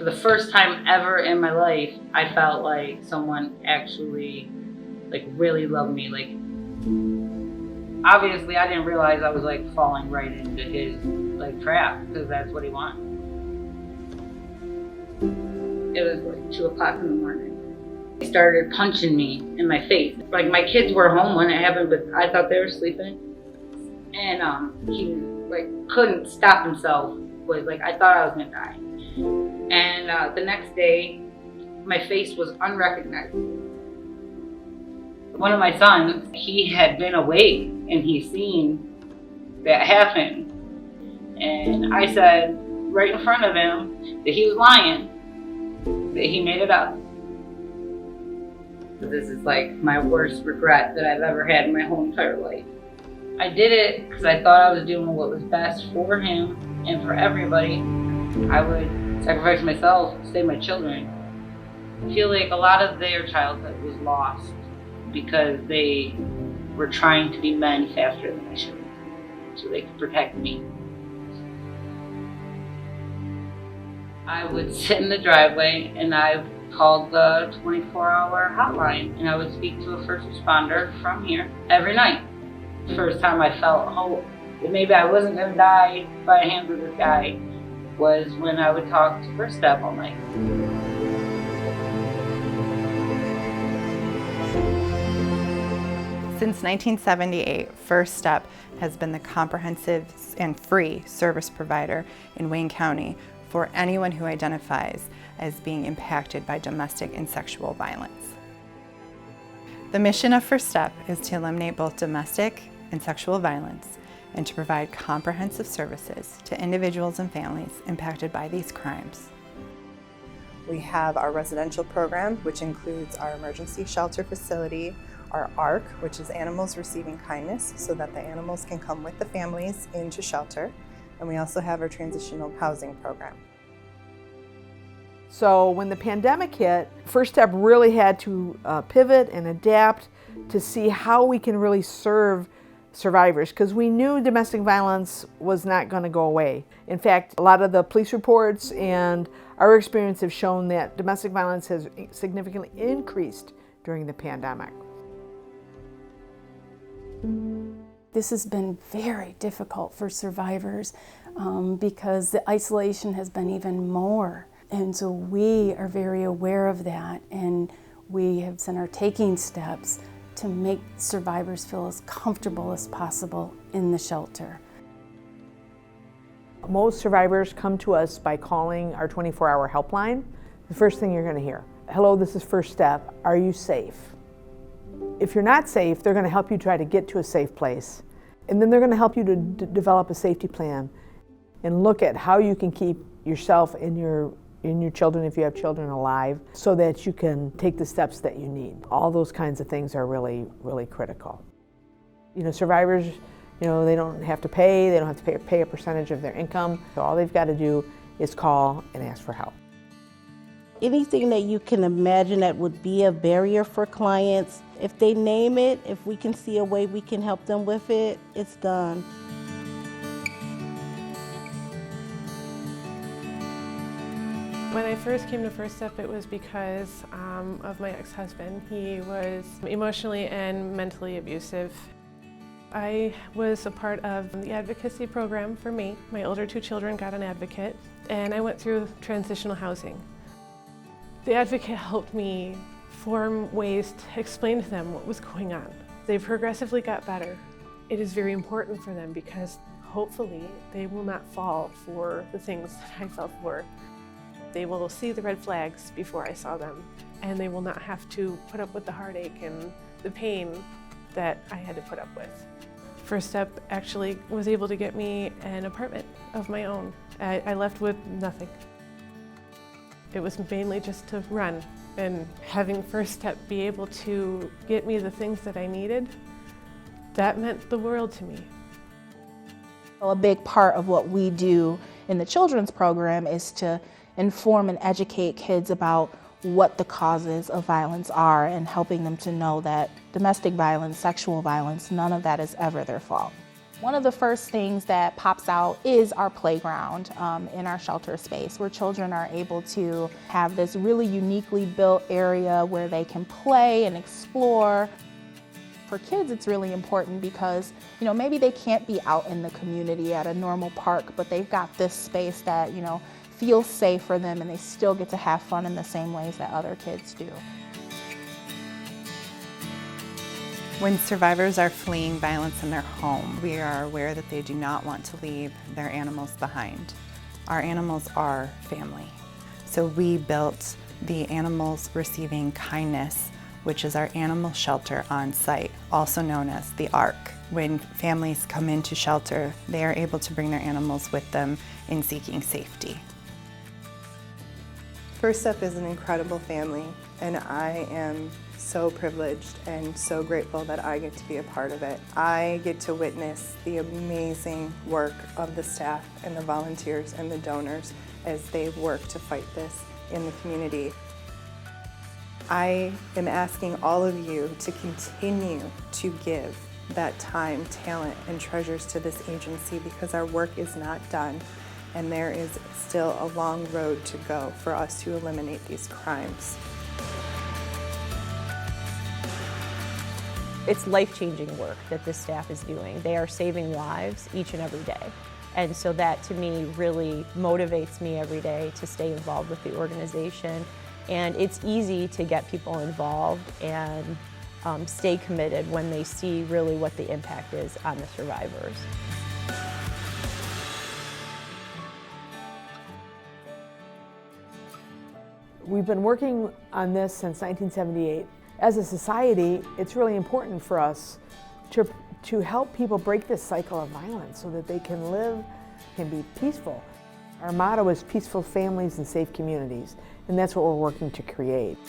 For the first time ever in my life, I felt like someone actually really loved me. Obviously I didn't realize I was falling right into his trap, because that's what he wanted. It was 2 o'clock in the morning. He started punching me in my face. My kids were home when it happened, but I thought they were sleeping. And he couldn't stop himself. I thought I was gonna die. And the next day, my face was unrecognizable. One of my sons, he had been awake and he seen that happen. And I said right in front of him that he was lying, that he made it up. This is my worst regret that I've ever had in my whole entire life. I did it because I thought I was doing what was best for him and for everybody. I would sacrifice myself to save my children. I feel like a lot of their childhood was lost because they were trying to be men faster than they should, so they could protect me. I would sit in the driveway and I called the 24-hour hotline, and I would speak to a first responder from here every night. The first time I felt hope that maybe I wasn't going to die by the hands of this guy was when I would talk to First Step all night. Since 1978, First Step has been the comprehensive and free service provider in Wayne County for anyone who identifies as being impacted by domestic and sexual violence. The mission of First Step is to eliminate both domestic and sexual violence and to provide comprehensive services to individuals and families impacted by these crimes. We have our residential program, which includes our emergency shelter facility, our ARC, which is Animals Receiving Kindness, so that the animals can come with the families into shelter. And we also have our transitional housing program. So when the pandemic hit, First Step really had to pivot and adapt to see how we can really serve survivors, because we knew domestic violence was not going to go away. In fact, a lot of the police reports and our experience have shown that domestic violence has significantly increased during the pandemic. This has been very difficult for survivors because the isolation has been even more. And so we are very aware of that, and we are taking steps to make survivors feel as comfortable as possible in the shelter. Most survivors come to us by calling our 24-hour helpline. The first thing you're going to hear, "Hello, this is First Step. Are you safe?" If you're not safe, they're going to help you try to get to a safe place. And then they're going to help you to develop a safety plan and look at how you can keep yourself and your children, if you have children, alive, so that you can take the steps that you need. All those kinds of things are really, really critical. Survivors, they don't have to pay, they don't have to pay a percentage of their income. So all they've got to do is call and ask for help. Anything that you can imagine that would be a barrier for clients, if they name it, if we can see a way we can help them with it, it's done. When I first came to First Step, it was because of my ex-husband. He was emotionally and mentally abusive. I was a part of the advocacy program for me. My older 2 children got an advocate, and I went through transitional housing. The advocate helped me form ways to explain to them what was going on. They progressively got better. It is very important for them because hopefully they will not fall for the things that I fell for. They will see the red flags before I saw them, and they will not have to put up with the heartache and the pain that I had to put up with. First Step actually was able to get me an apartment of my own. I left with nothing. It was mainly just to run, and having First Step be able to get me the things that I needed, that meant the world to me. A big part of what we do in the children's program is to inform and educate kids about what the causes of violence are, and helping them to know that domestic violence, sexual violence, none of that is ever their fault. One of the first things that pops out is our playground in our shelter space, where children are able to have this really uniquely built area where they can play and explore. For kids, it's really important because, maybe they can't be out in the community at a normal park, but they've got this space that, feels safe for them, and they still get to have fun in the same ways that other kids do. When survivors are fleeing violence in their home, we are aware that they do not want to leave their animals behind. Our animals are family. So we built the Animals Receiving Kindness, which is our animal shelter on site, also known as the ARC. When families come into shelter, they are able to bring their animals with them in seeking safety. First Step is an incredible family, and I am so privileged and so grateful that I get to be a part of it. I get to witness the amazing work of the staff and the volunteers and the donors as they work to fight this in the community. I am asking all of you to continue to give that time, talent, and treasures to this agency, because our work is not done, and there is still a long road to go for us to eliminate these crimes. It's life-changing work that this staff is doing. They are saving lives each and every day. And so that, to me, really motivates me every day to stay involved with the organization. And it's easy to get people involved and stay committed when they see really what the impact is on the survivors. We've been working on this since 1978. As a society, it's really important for us to help people break this cycle of violence so that they can live, can be peaceful. Our motto is peaceful families and safe communities, and that's what we're working to create.